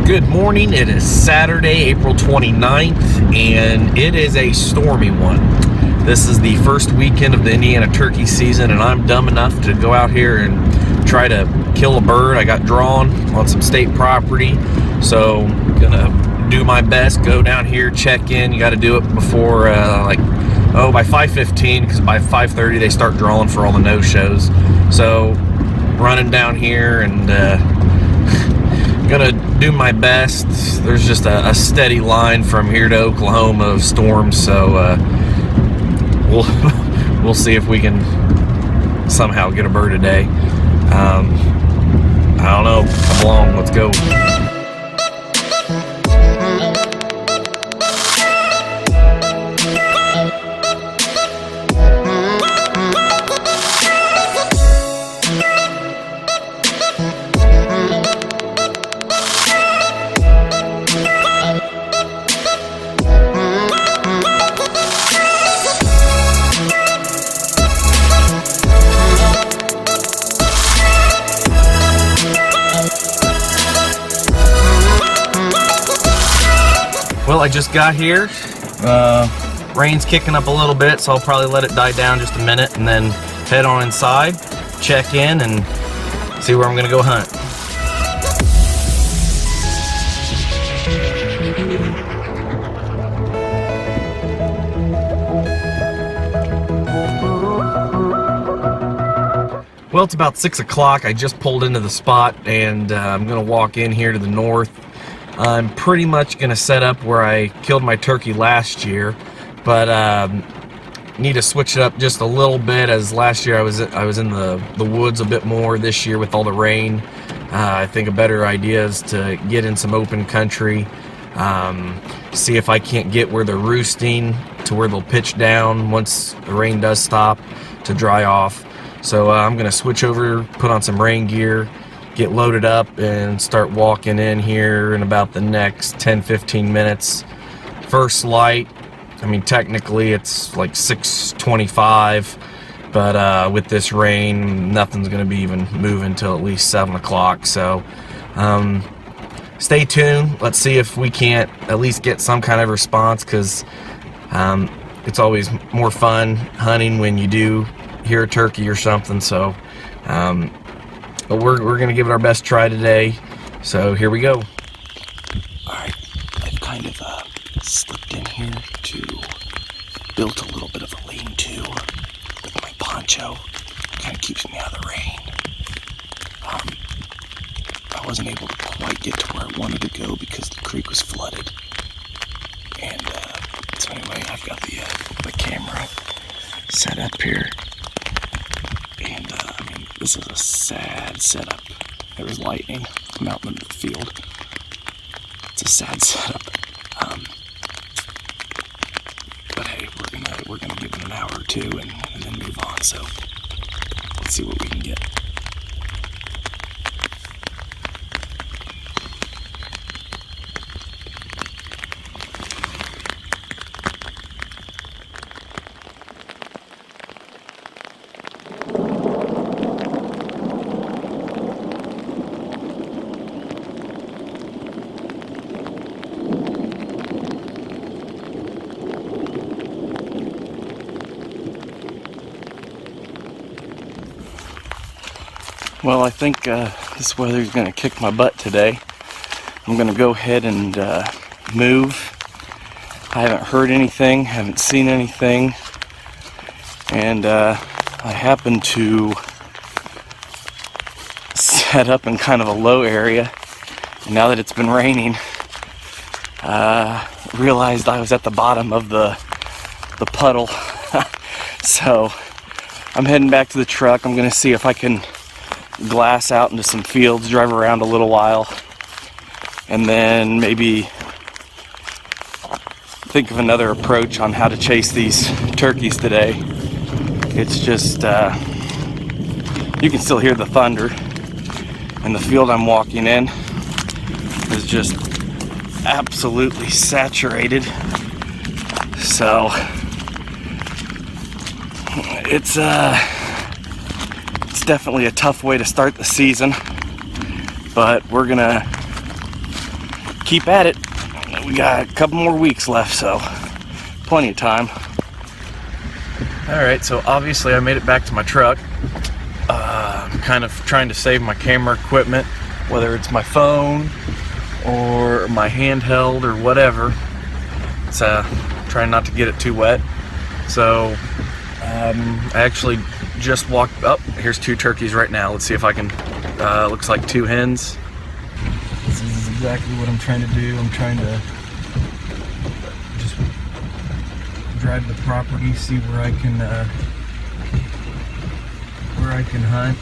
Good morning. It is Saturday, April 29th, and it is a stormy one. This is the first weekend of the Indiana turkey season, and I'm dumb enough to go out here and try to kill a bird. I got drawn on some state property, so I'm gonna do my best, go down here, check in. You got to do it before by 5:15, because by 5:30 they start drawing for all the no-shows. So running down here and gonna do my best. There's just a steady line from here to Oklahoma of storms, so we'll see if we can somehow get a bird a day. I don't know. Come along, let's go. Well, I just got here. Rain's kicking up a little bit, so I'll probably let it die down just a minute and then head on inside, check in, and see where I'm gonna go hunt. Well, it's about 6 o'clock. I just pulled into the spot, and I'm gonna walk in here to the north. I'm pretty much gonna set up where I killed my turkey last year, but need to switch it up just a little bit, as last year I was in the woods a bit more. This year with all the rain, I think a better idea is to get in some open country, see if I can't get where they're roosting to where they'll pitch down once the rain does stop to dry off. So I'm gonna switch over, put on some rain gear, get loaded up, and start walking in here in about the next 10-15 minutes. First light, I mean technically it's like 6:25, but with this rain nothing's gonna be even moving until at least 7 o'clock. So stay tuned. Let's see if we can't at least get some kind of response, because it's always more fun hunting when you do hear a turkey or something. So but we're gonna give it our best try today, so here we go. Alright, I've kind of slipped in here to build a little bit of a lean-to with my poncho. Kind of keeps me out of the rain. I wasn't able to quite get to where I wanted to go because the creek was flooded, and so anyway, I've got the camera set up here. And this is a sad setup. There was lightning from out in the field. It's a sad setup. But hey, we're gonna give it an hour or two and then move on. So let's see what we can get. Well, I think this weather's going to kick my butt today. I'm going to go ahead and move. I haven't heard anything, haven't seen anything, and I happen to set up in kind of a low area. And now that it's been raining, realized I was at the bottom of the puddle. So I'm heading back to the truck. I'm going to see if I can glass out into some fields, drive around a little while, and then maybe think of another approach on how to chase these turkeys today. It's just you can still hear the thunder, and the field I'm walking in is just absolutely saturated. So it's definitely a tough way to start the season, but we're gonna keep at it. We got a couple more weeks left, so plenty of time. Alright, so obviously I made it back to my truck. I'm kind of trying to save my camera equipment, whether it's my phone or my handheld or whatever. It's trying not to get it too wet. So I actually just walked up. Here's 2 turkeys right now. Let's see if I can, looks like 2 hens. This is exactly what I'm trying to do. I'm trying to just drive the property, see where I can hunt.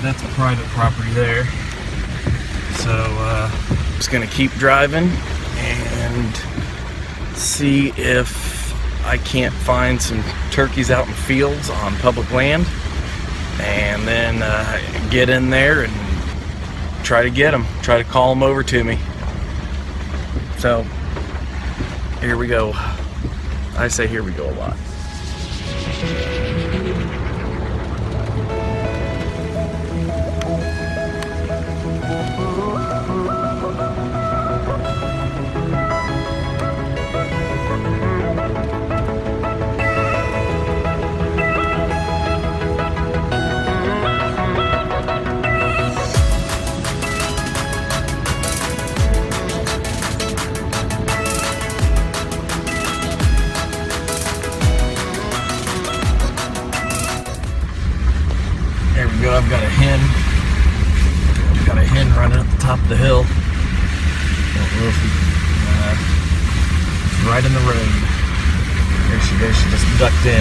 That's a private property there. So I'm just gonna keep driving and see if I can't find some turkeys out in fields on public land, and then get in there and try to get them, try to call them over to me. So here we go. I say here we go a lot. There we go, I've got a hen. I've got a hen running at the top of the hill. Don't know if it's right in the road. There she goes, she just ducked in.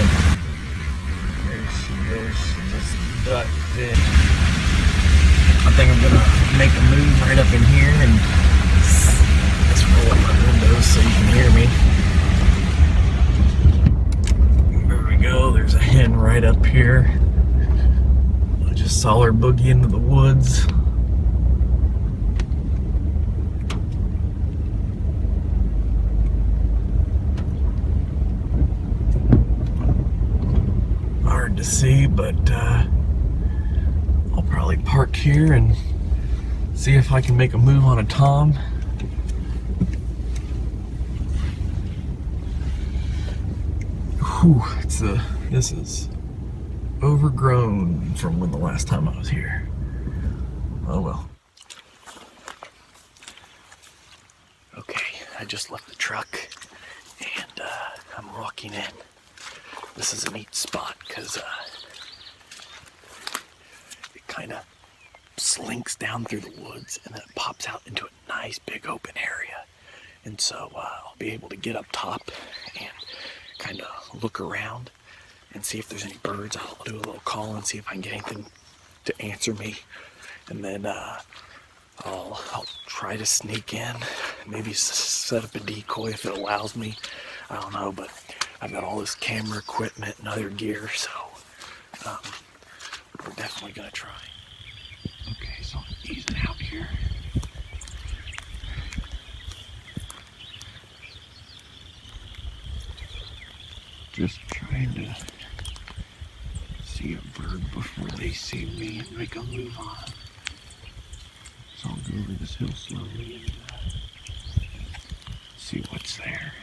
There she goes, she just ducked in. I think I'm gonna make a move right up in here and let's roll up my windows so you can hear me. There we go, there's a hen right up here. Just saw her boogie into the woods. Hard to see, but I'll probably park here and see if I can make a move on a tom. Whew, this is overgrown from when the last time I was here. Oh well. Okay, I just left the truck and I'm walking in. This is a neat spot because it kind of slinks down through the woods and then it pops out into a nice big open area. And so I'll be able to get up top and kind of look around and see if there's any birds. I'll do a little call and see if I can get anything to answer me. And then I'll try to sneak in, maybe set up a decoy if it allows me. I don't know, but I've got all this camera equipment and other gear, so we're definitely gonna try. Okay, so I'm easing out here. Just trying to see a bird before they see me and make a move on it. So I'll go over this hill slowly and see what's there.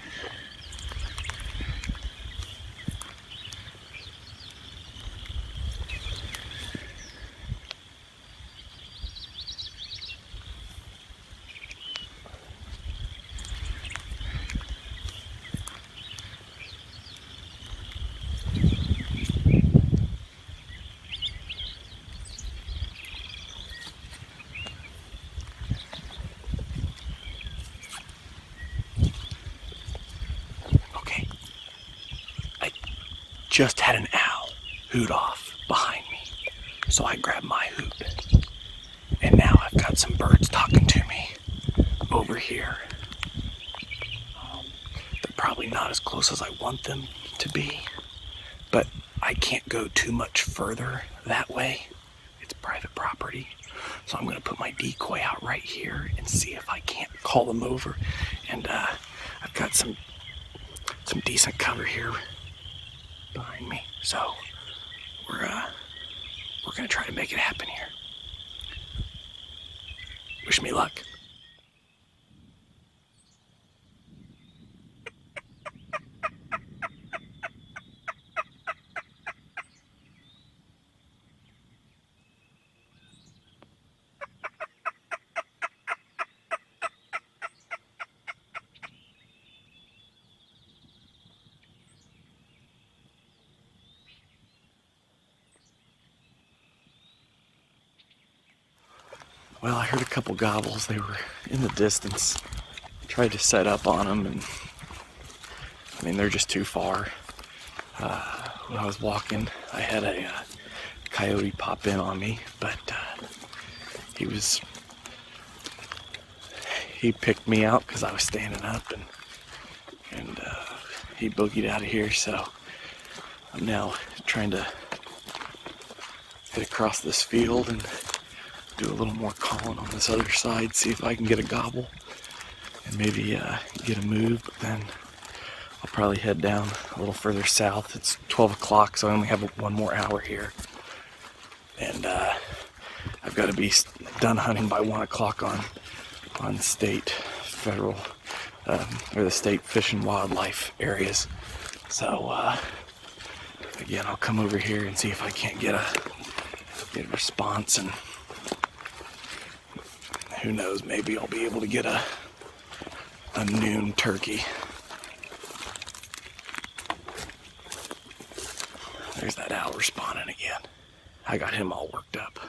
Just had an owl hoot off behind me, so I grabbed my hoot, and now I've got some birds talking to me over here. They're probably not as close as I want them to be, but I can't go too much further that way. It's private property, so I'm gonna put my decoy out right here and see if I can't call them over. And I've got some decent cover here behind me, so we're gonna try to make it happen here. Wish me luck. Well, I heard a couple gobbles. They were in the distance. Tried to set up on them, and I mean, they're just too far. When I was walking, I had a coyote pop in on me, but he picked me out because I was standing up, and he boogied out of here. So I'm now trying to get across this field and do a little more calling on this other side, see if I can get a gobble and maybe get a move. But then I'll probably head down a little further south. It's 12 o'clock, so I only have 1 more hour here, and I've got to be done hunting by 1 o'clock on state, federal, or the state fish and wildlife areas. So again, I'll come over here and see if I can't get a response, and who knows, maybe I'll be able to get a noon turkey. There's that owl responding again. I got him all worked up.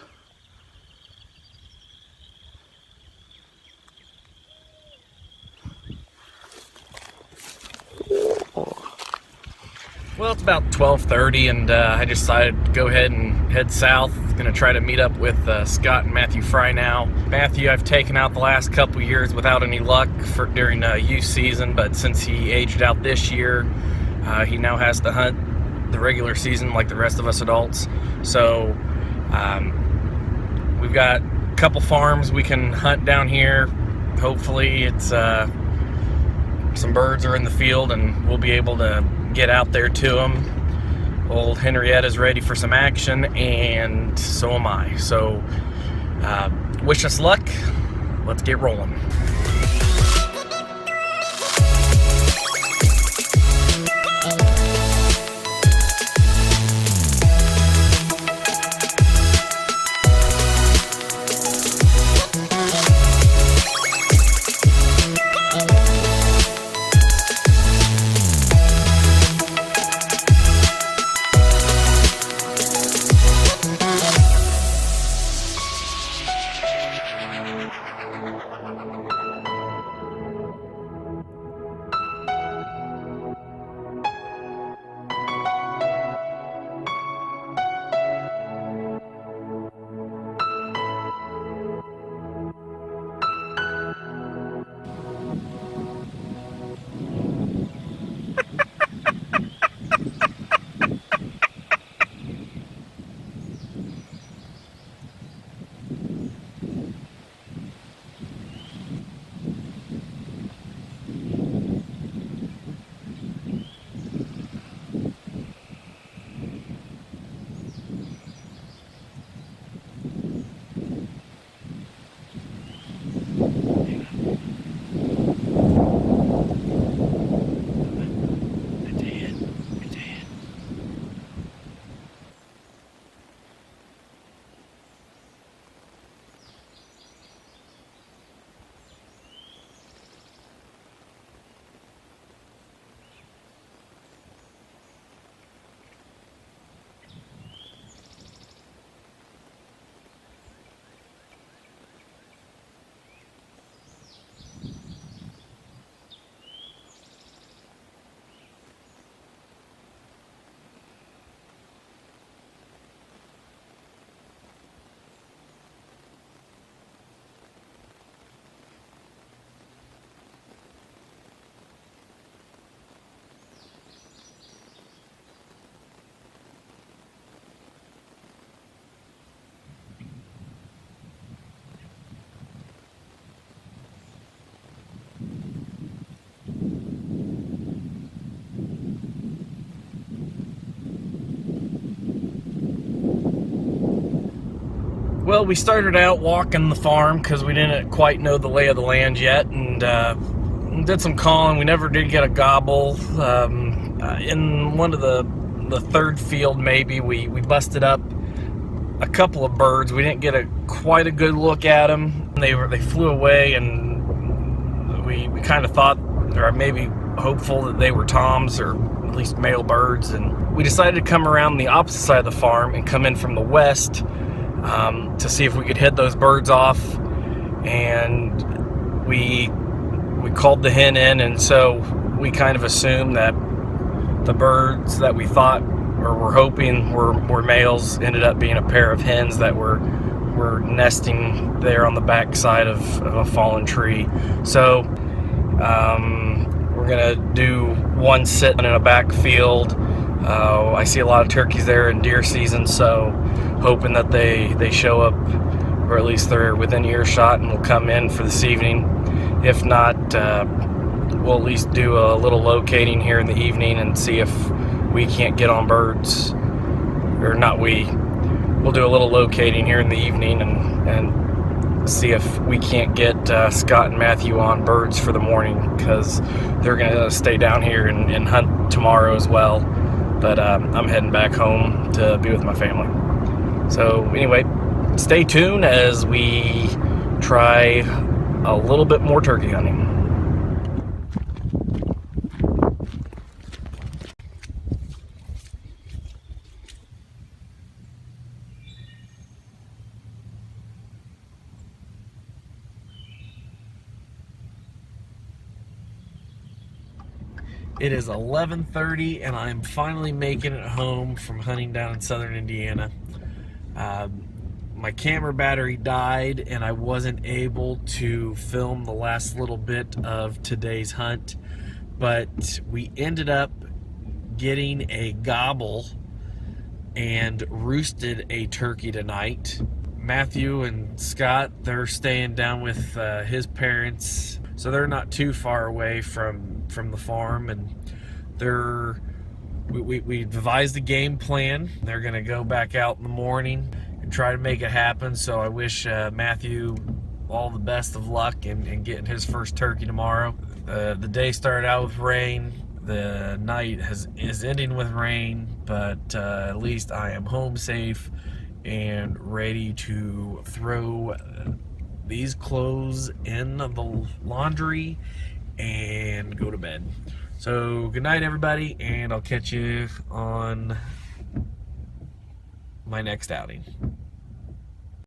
Well, it's about 12:30, and I decided to go ahead and head south. Going to try to meet up with Scott and Matthew Fry now. Matthew, I've taken out the last couple years without any luck during youth season, but since he aged out this year, he now has to hunt the regular season like the rest of us adults. So we've got a couple farms we can hunt down here. Hopefully it's some birds are in the field and we'll be able to get out there to them. Old Henrietta's ready for some action, and so am I. So wish us luck. Let's get rolling. Well, we started out walking the farm because we didn't quite know the lay of the land yet, and did some calling. We never did get a gobble. In one of the third field, maybe we busted up a couple of birds. We didn't get quite a good look at them. They flew away, and we kind of thought, or maybe hopeful, that they were toms, or at least male birds. And we decided to come around the opposite side of the farm and come in from the west to see if we could head those birds off. And we called the hen in, and so we kind of assumed that the birds that we thought or were hoping were males ended up being a pair of hens that were nesting there on the back side of a fallen tree. So we're gonna do one sit in a back field. I see a lot of turkeys there in deer season, so hoping that they show up, or at least they're within earshot, and will come in for this evening. If not, we'll at least do a little locating here in the evening and see if we can't get on birds, or not we'll do a little locating here in the evening and see if we can't get Scott and Matthew on birds for the morning, because they're gonna stay down here and hunt tomorrow as well. But I'm heading back home to be with my family. So anyway, stay tuned as we try a little bit more turkey hunting. It is 11:30 and I'm finally making it home from hunting down in southern Indiana. My camera battery died and I wasn't able to film the last little bit of today's hunt, but we ended up getting a gobble and roosted a turkey tonight. Matthew and Scott, they're staying down with his parents, so they're not too far away from the farm, and we devised a game plan. They're gonna go back out in the morning and try to make it happen. So I wish Matthew all the best of luck in getting his first turkey tomorrow. The day started out with rain. The night is ending with rain, but at least I am home safe and ready to throw these clothes in the laundry and go to bed. So good night, everybody, and I'll catch you on my next outing.